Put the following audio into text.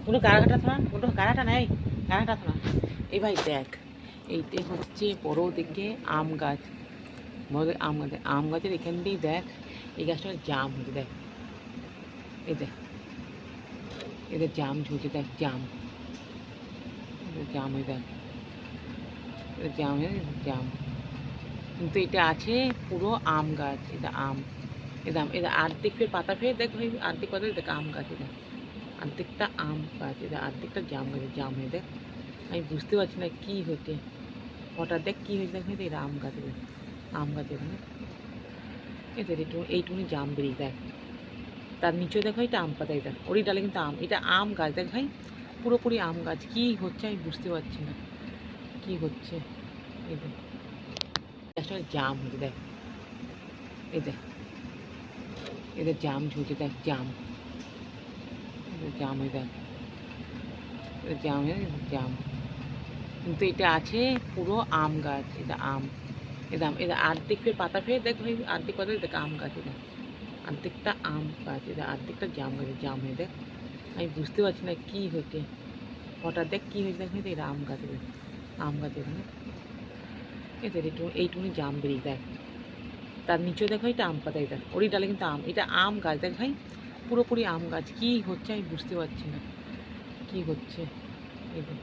কোনো গাড়াটা থানা, কোনো গাড়াটা নেই, গাড়াটা থানা। এই ভাই দেখ, এইটা হচ্ছে বড় দিকে আম গাছ, বড় আম গাছ, আম গাছের এখান দিয়েই দেখ এই গাছটা জাম হয়েছে, দেখ এই দেখ, এদের জাম ঝুলছে, দেখ জাম, জাম হয়ে দেখ, জাম হয়ে জাম, কিন্তু এটা আছে পুরো আম গাছ, এটা আম, এটা আম, এটা আর্ধেক ফের পাতা ফের দেখ ভাই, আর্ধেক পাতা দেখ আম গাছ, এটা আর্ধেকটা আম গাছ, এটা আর্ধেকটা জাম গাছ, জাম হয়ে দেখ। আমি বুঝতে পারছি না কী হয়েছে, হঠাৎ দেখ কী হয়েছে, দেখ এটা আম গাছ, এটা আম গাছ, এখানে এটা একটু এইটুকুনি জাম বেরিয়ে দেখ, তার নিচেও দেখো এটা আম পাতা, এটা ওরই ডালে কিন্তু আম, এটা আম গাছ দেখ ভাই, পুরোপুরি আম গাছ। কী হচ্ছে আমি বুঝতে পারছি না কী হচ্ছে, এই দেখ গাছটা জাম হয়েছে, দেখ এই দেখ, এদের জাম ঝুলছে, দেখ জাম, জাম হয়ে দেখ, জাম হয়ে জাম, কিন্তু এটা আছে পুরো আম গাছ, এটা আম, এটা আম, এটা আর্ধেক ফের পাতা ফের দেখ ভাই, আর্ধেক পাতা দেখ আম গাছ, এটা আর্ধেকটা আম গাছ, এটা আর্ধেকটা জাম গাছ, জাম হয়ে দেখ। আমি বুঝতে পারছি না কী হয়েছে, হঠাৎ দেখ কী হয়েছে, দেখ এটা আম গাছ, এটা আম গাছ, এখানে এদের একটু এইটুকুনি জাম বেরিয়ে দেখ, তার নিচেও দেখো এটা আম পাতা, এটা ওরই ডালে কিন্তু আম, এটা আম গাছ দেখ ভাই, পুরোপুরি আম গাছ। কী হচ্ছে আমি বুঝতে পারছি না কী হচ্ছে, এই দেখ।